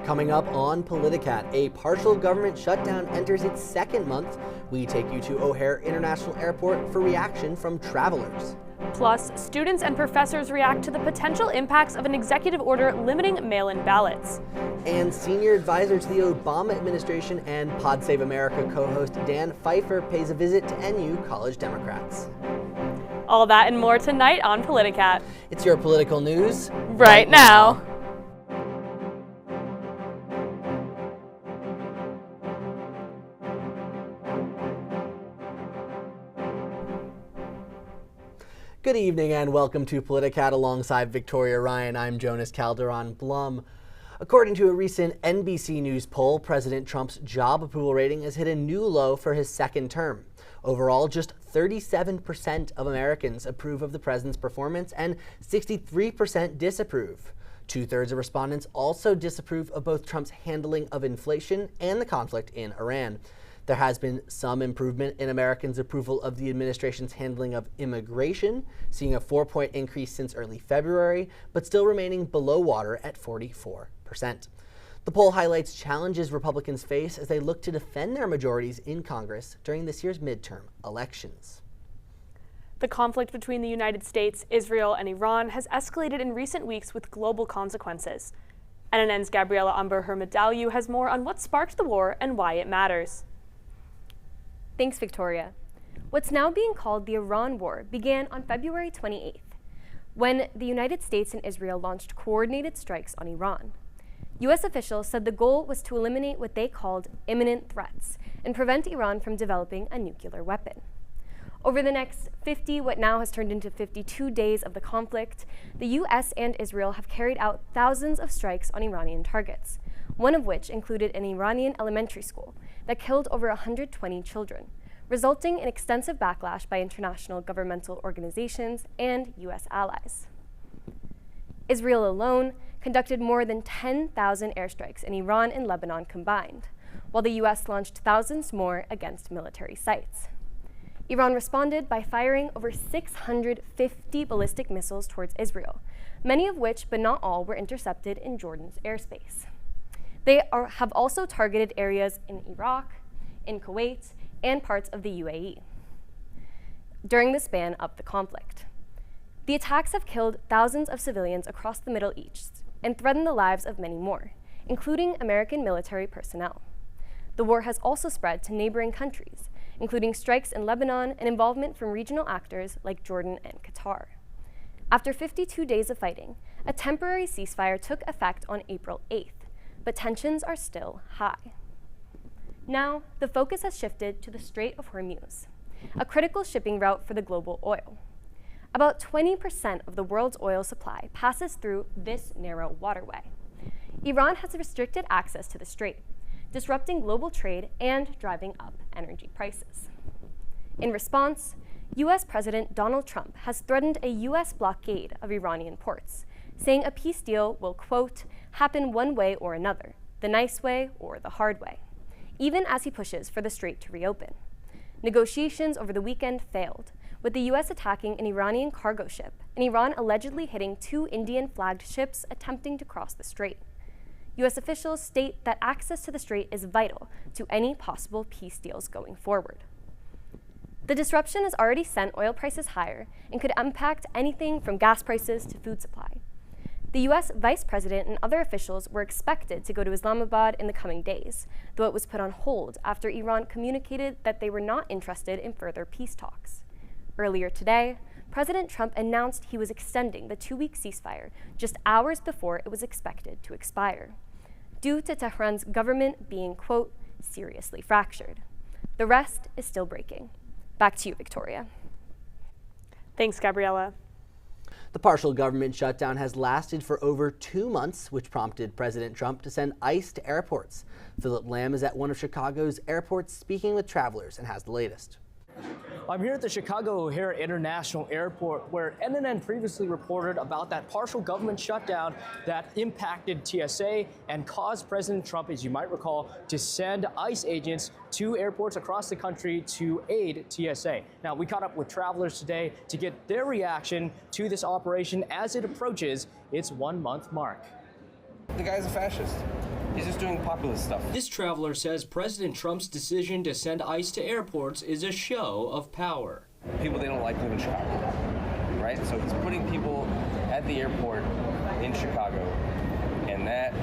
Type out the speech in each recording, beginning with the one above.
Coming up on Politicat, a partial government shutdown enters its second month. We take you to O'Hare International Airport for reaction from travelers. Plus, students and professors react to the potential impacts of an executive order limiting mail-in ballots. And senior advisor to the Obama administration and Pod Save America co-host Dan Pfeiffer pays a visit to NU College Democrats. All that and more tonight on Politicat. It's your political news right now. Good evening and welcome to Politicat alongside Victoria Ryan. I'm Jonas Calderon Blum. According to a recent NBC News poll, President Trump's job approval rating has hit a new low for his second term. Overall, just 37% of Americans approve of the president's performance and 63% disapprove. Two-thirds of respondents also disapprove of both Trump's handling of inflation and the conflict in Iran. There has been some improvement in Americans' approval of the administration's handling of immigration, seeing a 4-point increase since early February, but still remaining below water at 44%. The poll highlights challenges Republicans face as they look to defend their majorities in Congress during this year's midterm elections. The conflict between the United States, Israel, and Iran has escalated in recent weeks with global consequences. NNN's Gabriela Umber-Hermedaliu has more on what sparked the war and why it matters. Thanks, Victoria. What's now being called the Iran War began on February 28th, when the United States and Israel launched coordinated strikes on Iran. U.S. officials said the goal was to eliminate what they called imminent threats and prevent Iran from developing a nuclear weapon. Over the next 50, what now has turned into 52 days of the conflict, the U.S. and Israel have carried out thousands of strikes on Iranian targets, one of which included an Iranian elementary school that killed over 120 children, resulting in extensive backlash by international governmental organizations and U.S. allies. Israel alone conducted more than 10,000 airstrikes in Iran and Lebanon combined, while the U.S. launched thousands more against military sites. Iran responded by firing over 650 ballistic missiles towards Israel, many of which, but not all, were intercepted in Jordan's airspace. They have also targeted areas in Iraq, in Kuwait, and parts of the UAE during the span of the conflict. The attacks have killed thousands of civilians across the Middle East and threatened the lives of many more, including American military personnel. The war has also spread to neighboring countries, including strikes in Lebanon and involvement from regional actors like Jordan and Qatar. After 52 days of fighting, a temporary ceasefire took effect on April 8th, but tensions are still high. Now, the focus has shifted to the Strait of Hormuz, a critical shipping route for the global oil. About 20% of the world's oil supply passes through this narrow waterway. Iran has restricted access to the strait, disrupting global trade and driving up energy prices. In response, U.S. President Donald Trump has threatened a U.S. blockade of Iranian ports, saying a peace deal will, quote, happen one way or another, the nice way or the hard way, even as he pushes for the strait to reopen. Negotiations over the weekend failed, with the U.S. attacking an Iranian cargo ship and Iran allegedly hitting 2 Indian-flagged ships attempting to cross the strait. U.S. officials state that access to the strait is vital to any possible peace deals going forward. The disruption has already sent oil prices higher and could impact anything from gas prices to food supply. The U.S. Vice President and other officials were expected to go to Islamabad in the coming days, though it was put on hold after Iran communicated that they were not interested in further peace talks. Earlier today, President Trump announced he was extending the 2-week ceasefire just hours before it was expected to expire, due to Tehran's government being, quote, seriously fractured. The rest is still breaking. Back to you, Victoria. Thanks, Gabriela. The partial government shutdown has lasted for over 2 months, which prompted President Trump to send ICE to airports. Philip Lamb is at one of Chicago's airports speaking with travelers and has the latest. I'm here at the Chicago O'Hare International Airport, where NNN previously reported about that partial government shutdown that impacted TSA and caused President Trump, as you might recall, to send ICE agents to airports across the country to aid TSA. Now, we caught up with travelers today to get their reaction to this operation as it approaches its 1-month mark. The guy's a fascist. He's just doing populist stuff. This traveler says President Trump's decision to send ICE to airports is a show of power. People they don't like live in Chicago, right? So he's putting people at the airport in Chicago, and that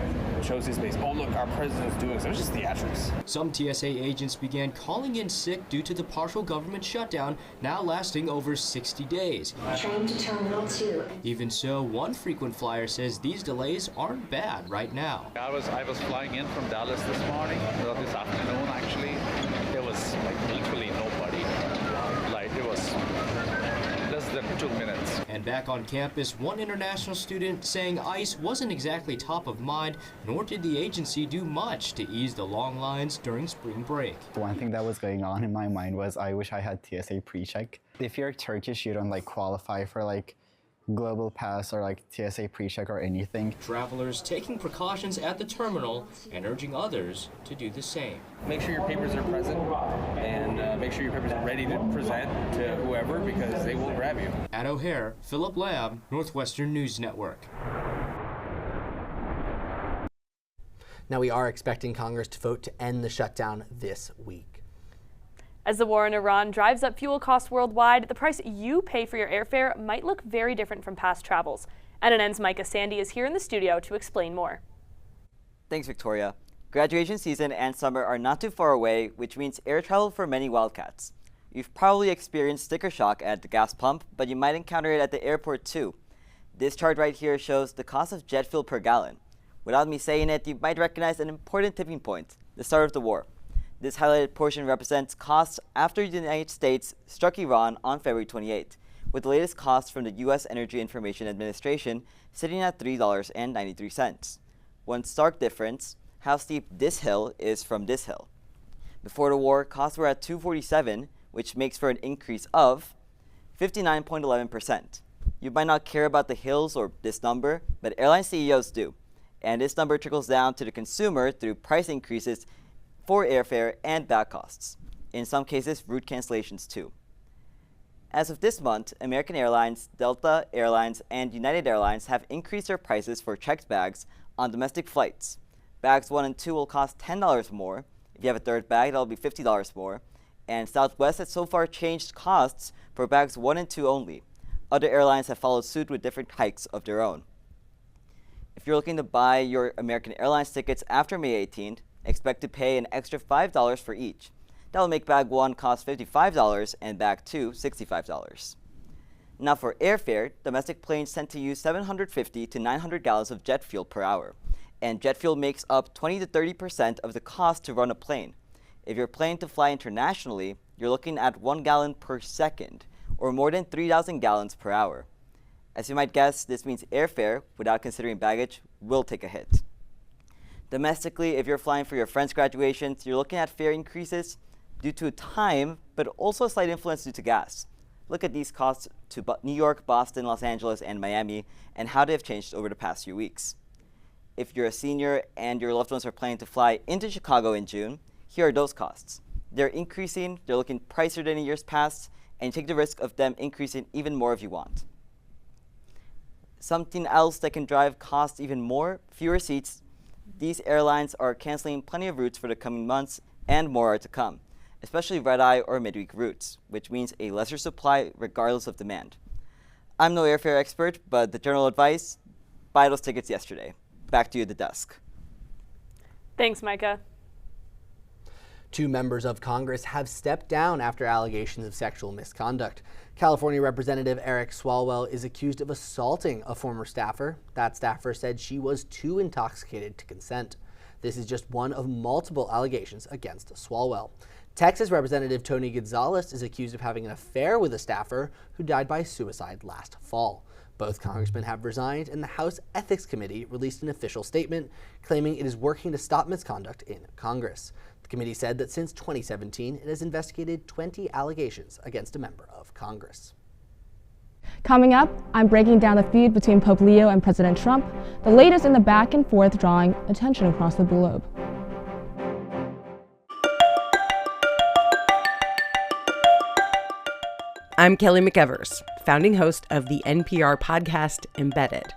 shows his base. Oh, look, our president's doing so. It's just theatrics. Some TSA agents began calling in sick due to the partial government shutdown, now lasting over 60 days. Train to Terminal 2. Even so, one frequent flyer says these delays aren't bad right now. I was flying in from Dallas this morning, or this afternoon actually. There was like literally nobody. Like it was less than 2 minutes. And back on campus, one international student saying ICE wasn't exactly top of mind, nor did the agency do much to ease the long lines during spring break. One thing that was going on in my mind was I wish I had TSA pre-check. If you're Turkish, you don't qualify for Global Pass or TSA pre-check or anything. Travelers taking precautions at the terminal and urging others to do the same. Make sure your papers are present, and make sure your papers are ready to present to whoever, because they will grab you. At O'Hare, Philip Lamb, Northwestern News Network. Now, we are expecting Congress to vote to end the shutdown this week. As the war in Iran drives up fuel costs worldwide, the price you pay for your airfare might look very different from past travels. NNN's Micah Sandy is here in the studio to explain more. Thanks, Victoria. Graduation season and summer are not too far away, which means air travel for many Wildcats. You've probably experienced sticker shock at the gas pump, but you might encounter it at the airport too. This chart right here shows the cost of jet fuel per gallon. Without me saying it, you might recognize an important tipping point, the start of the war. This highlighted portion represents costs after the United States struck Iran on February 28, with the latest costs from the U.S. Energy Information Administration sitting at $3.93. One stark difference, how steep this hill is from this hill. Before the war, costs were at $2.47, which makes for an increase of 59.11%. You might not care about the hills or this number, but airline CEOs do. And this number trickles down to the consumer through price increases for airfare and bag costs. In some cases, route cancellations too. As of this month, American Airlines, Delta Airlines, and United Airlines have increased their prices for checked bags on domestic flights. Bags 1 and 2 will cost $10 more. If you have a third bag, that'll be $50 more. And Southwest has so far changed costs for bags 1 and 2 only. Other airlines have followed suit with different hikes of their own. If you're looking to buy your American Airlines tickets after May 18th, expect to pay an extra $5 for each. That will make bag 1 cost $55 and bag 2 $65. Now for airfare, domestic planes tend to use 750 to 900 gallons of jet fuel per hour, and jet fuel makes up 20 to 30% of the cost to run a plane. If you're planning to fly internationally, you're looking at 1 gallon per second, or more than 3,000 gallons per hour. As you might guess, this means airfare, without considering baggage, will take a hit. Domestically, if you're flying for your friend's graduations, you're looking at fare increases due to time, but also a slight influence due to gas. Look at these costs to New York, Boston, Los Angeles, and Miami, and how they have changed over the past few weeks. If you're a senior and your loved ones are planning to fly into Chicago in June, here are those costs. They're increasing, they're looking pricier than in years past, and you take the risk of them increasing even more if you want. Something else that can drive costs even more, fewer seats. These airlines are canceling plenty of routes for the coming months, and more are to come, especially red-eye or midweek routes, which means a lesser supply regardless of demand. I'm no airfare expert, but the general advice, buy those tickets yesterday. Back to you at the desk. Thanks, Micah. 2 members of Congress have stepped down after allegations of sexual misconduct. California Representative Eric Swalwell is accused of assaulting a former staffer. That staffer said she was too intoxicated to consent. This is just one of multiple allegations against Swalwell. Texas Representative Tony Gonzalez is accused of having an affair with a staffer who died by suicide last fall. Both congressmen have resigned, and the House Ethics Committee released an official statement claiming it is working to stop misconduct in Congress. The committee said that since 2017, it has investigated 20 allegations against a member of Congress. Coming up, I'm breaking down the feud between Pope Leo and President Trump, the latest in the back and forth drawing attention across the globe. I'm Kelly McEvers, founding host of the NPR podcast Embedded.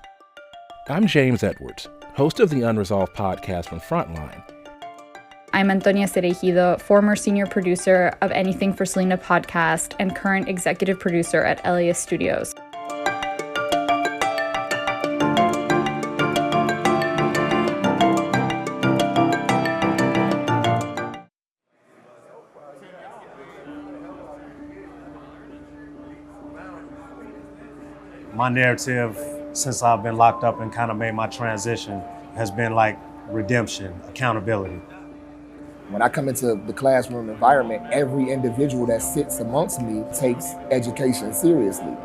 I'm James Edwards, host of the Unresolved podcast from Frontline. I'm Antonia Cereijido, former senior producer of Anything for Selena podcast and current executive producer at LAS Studios. My narrative, since I've been locked up and kind of made my transition, has been like redemption, accountability. When I come into the classroom environment, every individual that sits amongst me takes education seriously.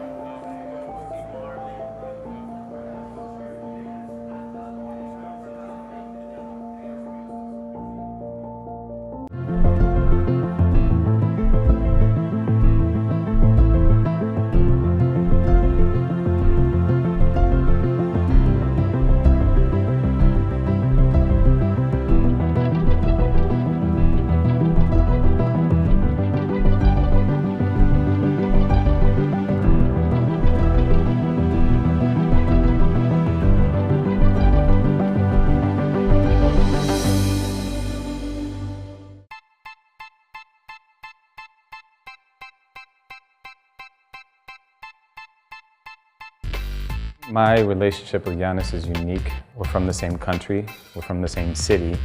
My relationship with Giannis is unique. We're from the same country, we're from the same city.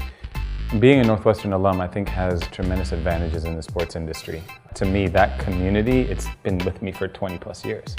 Being a Northwestern alum, I think, has tremendous advantages in the sports industry. To me, that community, it's been with me for 20 plus years.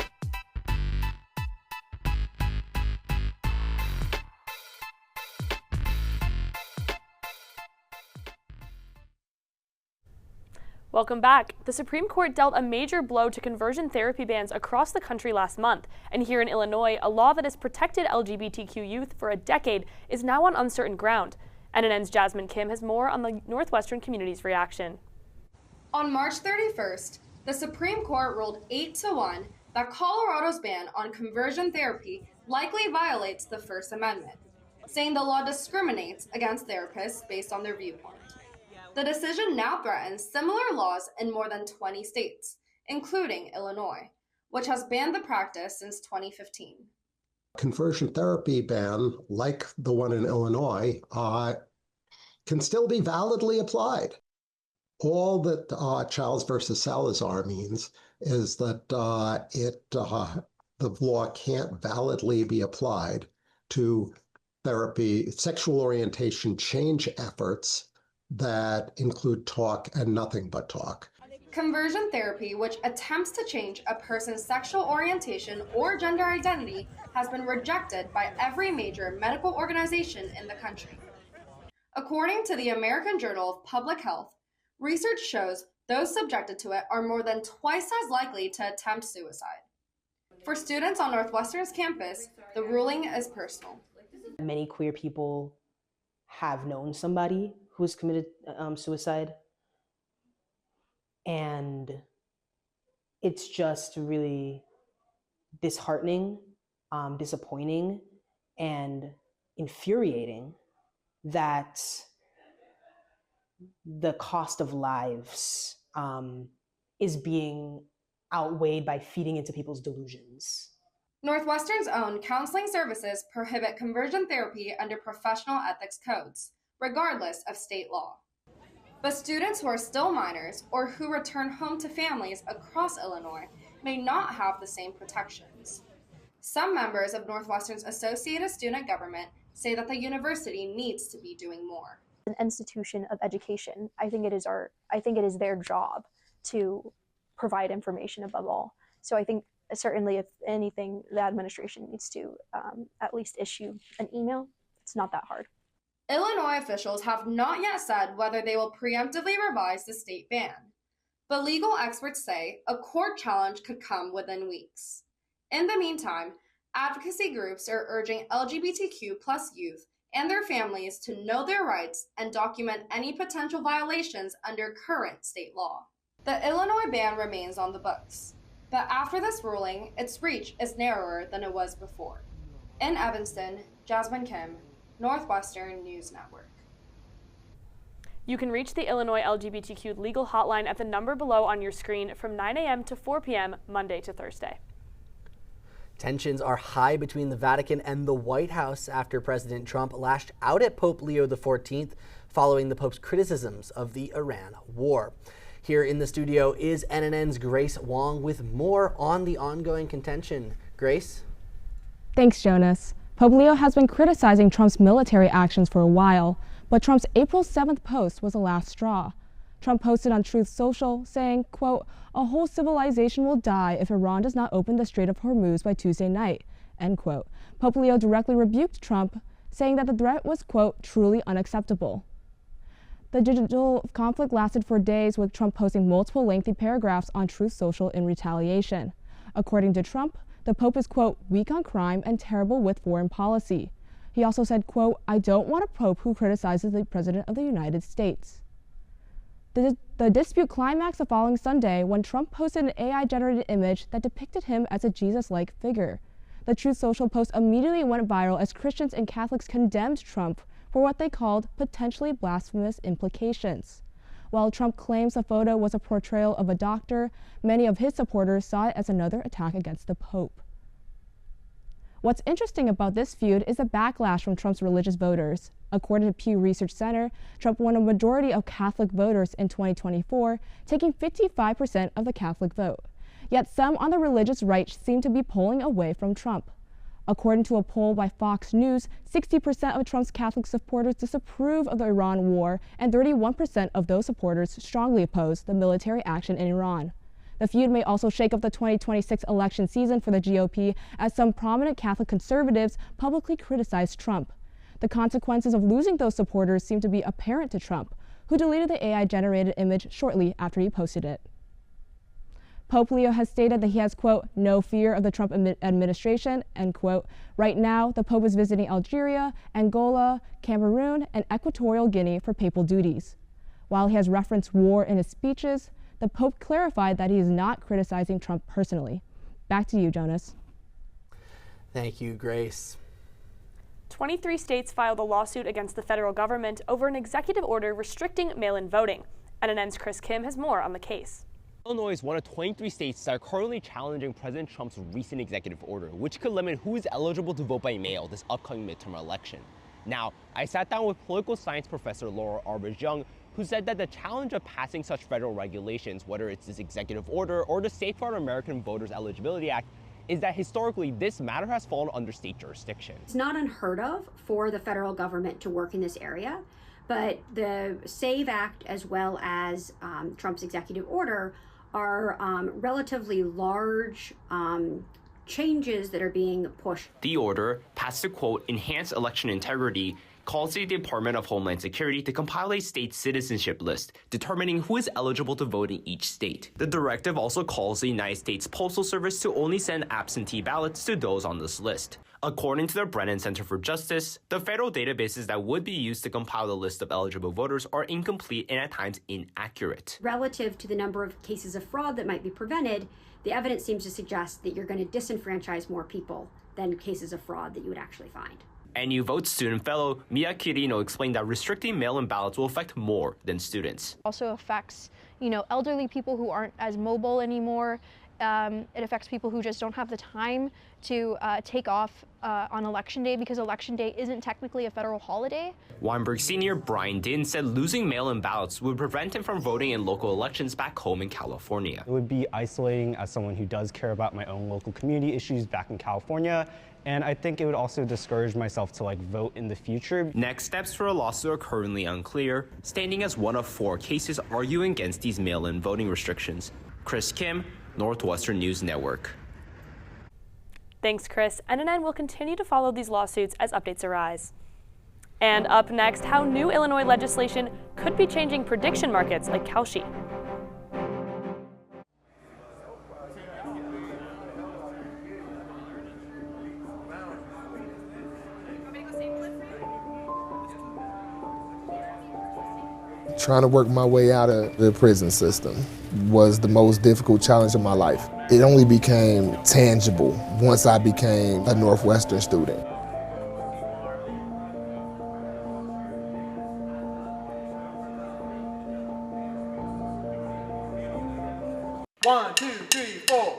Welcome back. The Supreme Court dealt a major blow to conversion therapy bans across the country last month. And here in Illinois, a law that has protected LGBTQ youth for a decade is now on uncertain ground. NNN's Jasmine Kim has more on the Northwestern community's reaction. On March 31st, the Supreme Court ruled 8-1 that Colorado's ban on conversion therapy likely violates the First Amendment, saying the law discriminates against therapists based on their viewpoint. The decision now threatens similar laws in more than 20 states, including Illinois, which has banned the practice since 2015. Conversion therapy ban, like the one in Illinois, can still be validly applied. All that Childs versus Salazar means is that the law can't validly be applied to therapy, sexual orientation change efforts that include talk and nothing but talk. Conversion therapy, which attempts to change a person's sexual orientation or gender identity, has been rejected by every major medical organization in the country. According to the American Journal of Public Health, research shows those subjected to it are more than twice as likely to attempt suicide. For students on Northwestern's campus, the ruling is personal. Many queer people have known somebody who's committed suicide, and it's just really disheartening, disappointing, and infuriating that the cost of lives is being outweighed by feeding into people's delusions. Northwestern's own counseling services prohibit conversion therapy under professional ethics codes, regardless of state law. But students who are still minors or who return home to families across Illinois may not have the same protections. Some members of Northwestern's Associated Student Government say that the university needs to be doing more. An institution of education, I think it is their job to provide information above all. So I think certainly, if anything, the administration needs to at least issue an email. It's not that hard. Illinois officials have not yet said whether they will preemptively revise the state ban, but legal experts say a court challenge could come within weeks. In the meantime, advocacy groups are urging LGBTQ+ youth and their families to know their rights and document any potential violations under current state law. The Illinois ban remains on the books, but after this ruling, its reach is narrower than it was before. In Evanston, Jasmine Kim, Northwestern News Network. You can reach the Illinois LGBTQ legal hotline at the number below on your screen from 9 a.m. to 4 p.m. Monday to Thursday. Tensions are high between the Vatican and the White House after President Trump lashed out at Pope Leo XIV following the Pope's criticisms of the Iran war. Here in the studio is NNN's Grace Wong with more on the ongoing contention. Grace? Thanks, Jonas. Pope Leo has been criticizing Trump's military actions for a while, but Trump's April 7th post was the last straw. Trump posted on Truth Social saying, quote, "A whole civilization will die if Iran does not open the Strait of Hormuz by Tuesday night," end quote. Pope Leo directly rebuked Trump, saying that the threat was, quote, "truly unacceptable." The digital conflict lasted for days, with Trump posting multiple lengthy paragraphs on Truth Social in retaliation. According to Trump, the Pope is, quote, "weak on crime and terrible with foreign policy." He also said, quote, "I don't want a Pope who criticizes the President of the United States." The dispute climaxed the following Sunday when Trump posted an AI-generated image that depicted him as a Jesus-like figure. The Truth Social post immediately went viral as Christians and Catholics condemned Trump for what they called potentially blasphemous implications. While Trump claims the photo was a portrayal of a doctor, many of his supporters saw it as another attack against the Pope. What's interesting about this feud is the backlash from Trump's religious voters. According to Pew Research Center, Trump won a majority of Catholic voters in 2024, taking 55% of the Catholic vote. Yet some on the religious right seem to be pulling away from Trump. According to a poll by Fox News, 60% of Trump's Catholic supporters disapprove of the Iran war, and 31% of those supporters strongly oppose the military action in Iran. The feud may also shake up the 2026 election season for the GOP, as some prominent Catholic conservatives publicly criticized Trump. The consequences of losing those supporters seem to be apparent to Trump, who deleted the AI-generated image shortly after he posted it. Pope Leo has stated that he has, quote, "no fear of the Trump administration," end quote. Right now, the Pope is visiting Algeria, Angola, Cameroon, and Equatorial Guinea for papal duties. While he has referenced war in his speeches, the Pope clarified that he is not criticizing Trump personally. Back to you, Jonas. Thank you, Grace. 23 states filed a lawsuit against the federal government over an executive order restricting mail-in voting. NNN's Chris Kim has more on the case. Illinois is one of 23 states that are currently challenging President Trump's recent executive order, which could limit who is eligible to vote by mail this upcoming midterm election. Now, I sat down with political science professor Laura Arbus-Young, who said that the challenge of passing such federal regulations, whether it's this executive order or the Safeguard American Voters Eligibility Act, is that historically this matter has fallen under state jurisdiction. It's not unheard of for the federal government to work in this area, but the SAVE Act as well as Trump's executive order are relatively large changes that are being pushed. The order, passed to quote, enhance election integrity, calls the Department of Homeland Security to compile a state citizenship list, determining who is eligible to vote in each state. The directive also calls the United States Postal Service to only send absentee ballots to those on this list. According to the Brennan Center for Justice, the federal databases that would be used to compile the list of eligible voters are incomplete and at times inaccurate. Relative to the number of cases of fraud that might be prevented, the evidence seems to suggest that you're going to disenfranchise more people than cases of fraud that you would actually find. NU Vote student fellow Mia Quirino explained that restricting mail-in ballots will affect more than students. Also affects, elderly people who aren't as mobile anymore. It affects people who just don't have the time to take off on Election Day, because Election Day isn't technically a federal holiday. Weinberg senior Brian Din said losing mail-in ballots would prevent him from voting in local elections back home in California. It would be isolating as someone who does care about my own local community issues back in California. And I think it would also discourage myself to vote in the future. Next steps for a lawsuit are currently unclear, standing as one of 4 cases arguing against these mail-in voting restrictions. Chris Kim, Northwestern News Network. Thanks, Chris. NNN will continue to follow these lawsuits as updates arise. And up next, how new Illinois legislation could be changing prediction markets like Kalshi. Trying to work my way out of the prison system was the most difficult challenge of my life. It only became tangible once I became a Northwestern student. One, two, three, four.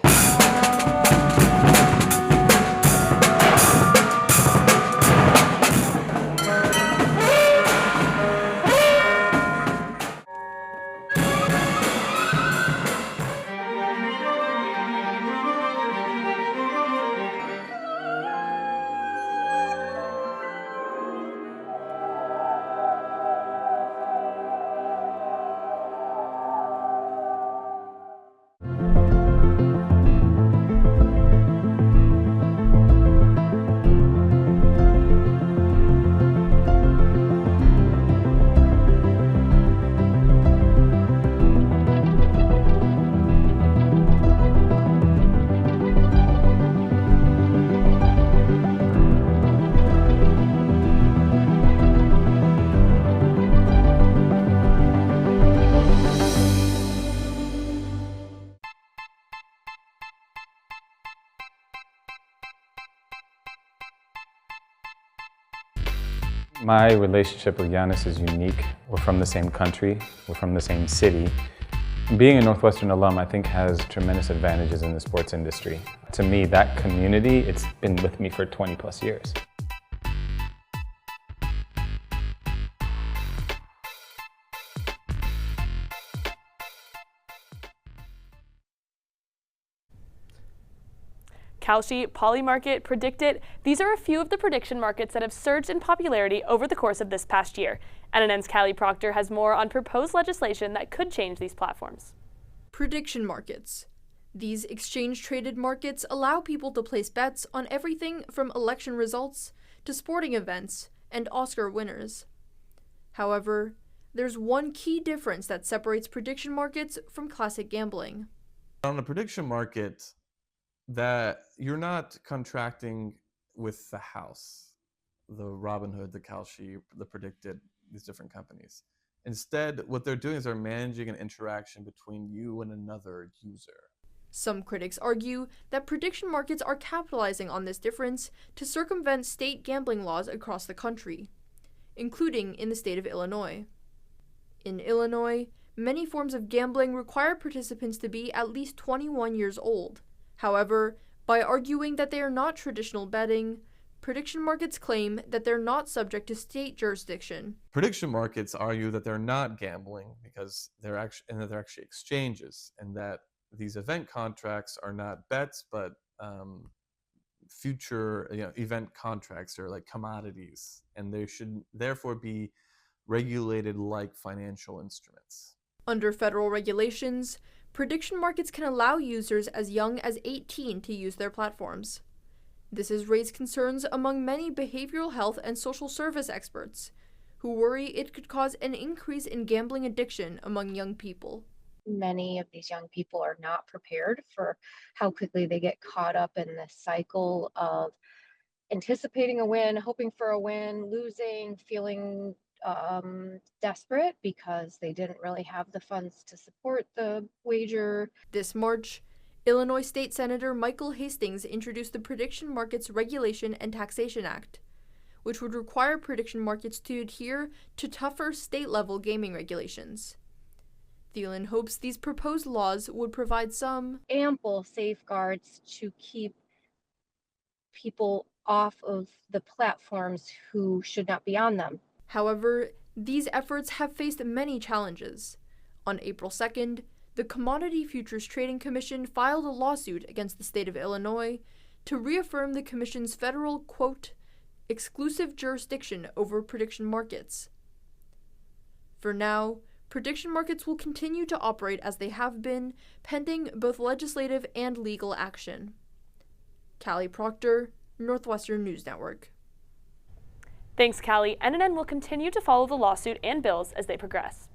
My relationship with Giannis is unique. We're from the same country, we're from the same city. Being a Northwestern alum, I think, has tremendous advantages in the sports industry. To me, that community, it's been with me for 20 plus years. Kalshi, Polymarket, Predictit, these are a few of the prediction markets that have surged in popularity over the course of this past year. NNN's Callie Proctor has more on proposed legislation that could change these platforms. Prediction markets. These exchange-traded markets allow people to place bets on everything from election results to sporting events and Oscar winners. However, there's one key difference that separates prediction markets from classic gambling. On a prediction market, that you're not contracting with the house, the Robinhood, the Kalshi, the Predictit, these different companies. Instead, what they're doing is they're managing an interaction between you and another user. Some critics argue that prediction markets are capitalizing on this difference to circumvent state gambling laws across the country, including in the state of Illinois. In Illinois, many forms of gambling require participants to be at least 21 years old. However, by arguing that they are not traditional betting, prediction markets claim that they're not subject to state jurisdiction. Prediction markets argue that they're not gambling because they're actually exchanges, and that these event contracts are not bets, but future event contracts are like commodities, and they should therefore be regulated like financial instruments. Under federal regulations, prediction markets can allow users as young as 18 to use their platforms. This has raised concerns among many behavioral health and social service experts, who worry it could cause an increase in gambling addiction among young people. Many of these young people are not prepared for how quickly they get caught up in this cycle of anticipating a win, hoping for a win, losing, feeling desperate because they didn't really have the funds to support the wager. This March, Illinois State Senator Michael Hastings introduced the Prediction Markets Regulation and Taxation Act, which would require prediction markets to adhere to tougher state-level gaming regulations. Thielen hopes these proposed laws would provide some ample safeguards to keep people off of the platforms who should not be on them. However, these efforts have faced many challenges. On April 2nd, the Commodity Futures Trading Commission filed a lawsuit against the state of Illinois to reaffirm the commission's federal, quote, exclusive jurisdiction over prediction markets. For now, prediction markets will continue to operate as they have been, pending both legislative and legal action. Callie Proctor, Northwestern News Network. Thanks, Callie. NNN will continue to follow the lawsuit and bills as they progress.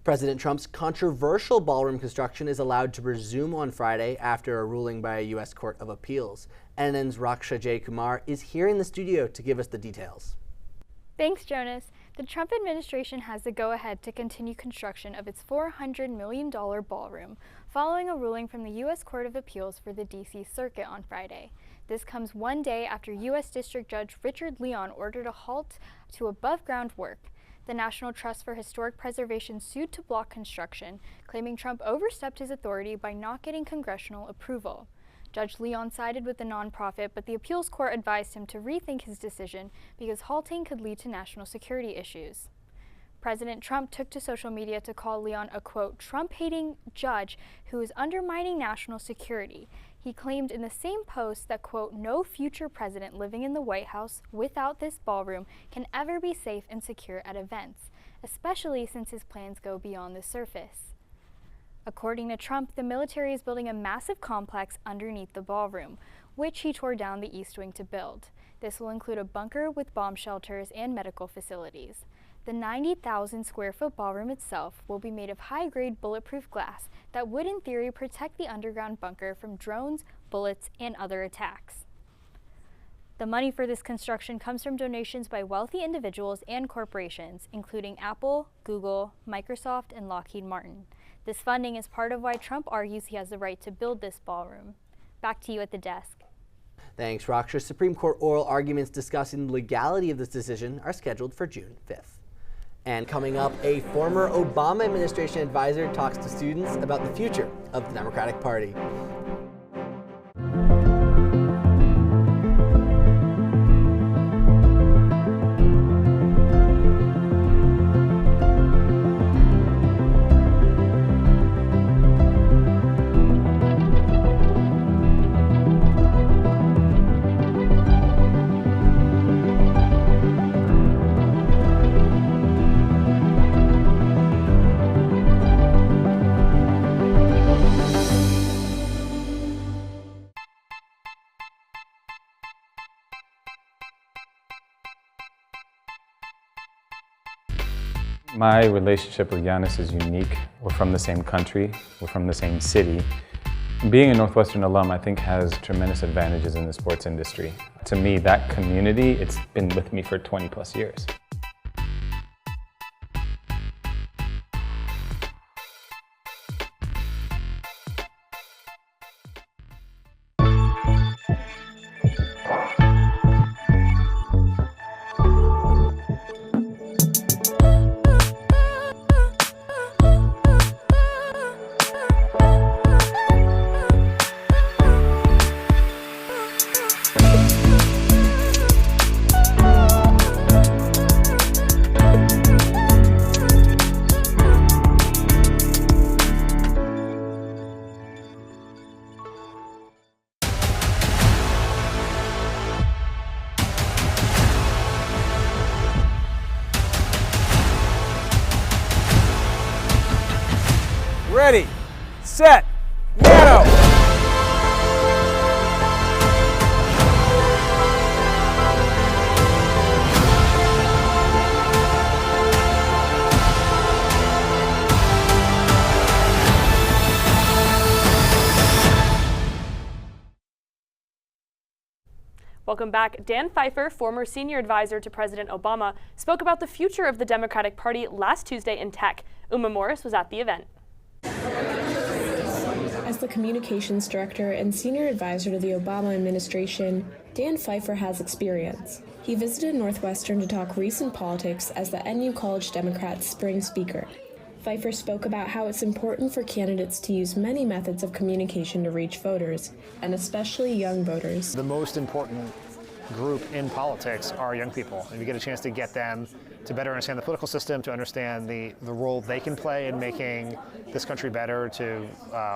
President Trump's controversial ballroom construction is allowed to resume on Friday after a ruling by a U.S. Court of Appeals. NNN's Raksha J. Kumar is here in the studio to give us the details. Thanks, Jonas. The Trump administration has the go-ahead to continue construction of its $400 million ballroom, following a ruling from the U.S. Court of Appeals for the D.C. Circuit on Friday. This comes one day after U.S. District Judge Richard Leon ordered a halt to above-ground work. The National Trust for Historic Preservation sued to block construction, claiming Trump overstepped his authority by not getting congressional approval. Judge Leon sided with the nonprofit, but the appeals court advised him to rethink his decision because halting could lead to national security issues. President Trump took to social media to call Leon a, quote, Trump-hating judge who is undermining national security. He claimed in the same post that, quote, no future president living in the White House without this ballroom can ever be safe and secure at events, especially since his plans go beyond the surface. According to Trump, the military is building a massive complex underneath the ballroom, which he tore down the East Wing to build. This will include a bunker with bomb shelters and medical facilities. The 90,000 square foot ballroom itself will be made of high-grade bulletproof glass that would in theory protect the underground bunker from drones, bullets, and other attacks. The money for this construction comes from donations by wealthy individuals and corporations, including Apple, Google, Microsoft, and Lockheed Martin. This funding is part of why Trump argues he has the right to build this ballroom. Back to you at the desk. Thanks, Raksha. Supreme Court oral arguments discussing the legality of this decision are scheduled for June 5th. And coming up, a former Obama administration advisor talks to students about the future of the Democratic Party. My relationship with Giannis is unique. We're from the same country, we're from the same city. Being a Northwestern alum, I think, has tremendous advantages in the sports industry. To me, that community, it's been with me for 20 plus years. Ready, set, Yano! Welcome back. Dan Pfeiffer, former senior advisor to President Obama, spoke about the future of the Democratic Party last Tuesday in tech. Uma Morris was at the event. As the communications director and senior advisor to the Obama administration, Dan Pfeiffer has experience. He visited Northwestern to talk recent politics as the NU College Democrats' spring speaker. Pfeiffer spoke about how it's important for candidates to use many methods of communication to reach voters, and especially young voters. The most important group in politics are young people, and we get a chance to get them to better understand the political system, to understand the role they can play in making this country better, to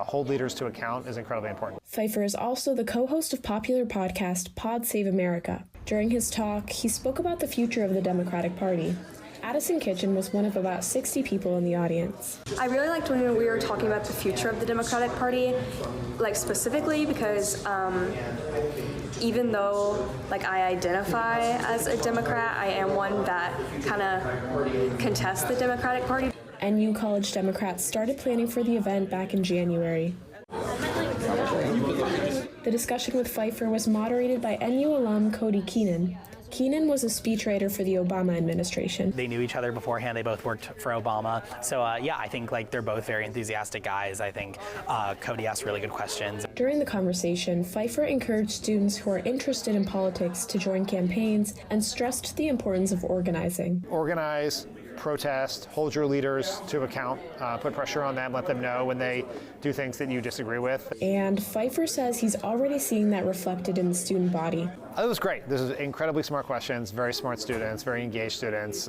hold leaders to account is incredibly important. Pfeiffer is also the co-host of popular podcast Pod Save America. During his talk, he spoke about the future of the Democratic Party. Addison Kitchen was one of about 60 people in the audience. I really liked when we were talking about the future of the Democratic Party, like specifically because even though I identify as a Democrat, I am one that kind of contests the Democratic Party. NU College Democrats started planning for the event back in January. The discussion with Pfeiffer was moderated by NU alum Cody Keenan. Keenan was a speechwriter for the Obama administration. They knew each other beforehand. They both worked for Obama. So yeah, I think they're both very enthusiastic guys. I think Cody asked really good questions. During the conversation, Pfeiffer encouraged students who are interested in politics to join campaigns and stressed the importance of organizing. Organize, protest, hold your leaders to account, put pressure on them, let them know when they do things that you disagree with. And Pfeiffer says he's already seeing that reflected in the student body. It was great. This is incredibly smart questions, very smart students, very engaged students,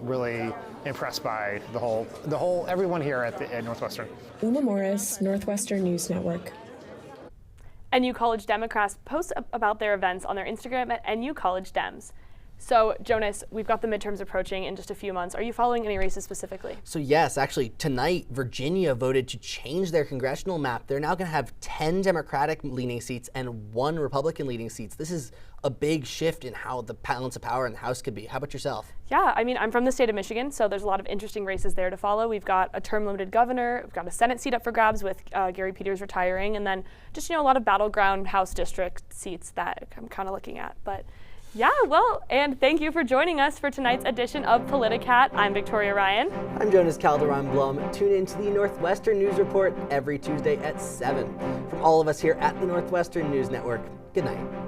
really impressed by the whole everyone here at Northwestern. Uma Morris, Northwestern News Network. NU College Democrats post about their events on their Instagram at NU College Dems. So, Jonas, we've got the midterms approaching in just a few months. Are you following any races specifically? So yes, actually, tonight, Virginia voted to change their congressional map. They're now going to have 10 Democratic-leaning seats and 1 Republican-leaning seats. This is a big shift in how the balance of power in the House could be. How about yourself? Yeah, I mean, I'm from the state of Michigan, so there's a lot of interesting races there to follow. We've got a term-limited governor, we've got a Senate seat up for grabs with Gary Peters retiring, and then just, a lot of battleground House district seats that I'm kind of looking at. But yeah, well, and thank you for joining us for tonight's edition of Politicat. I'm Victoria Ryan. I'm Jonas Calderon-Blum. Tune into the Northwestern News Report every Tuesday at 7. From all of us here at the Northwestern News Network, good night.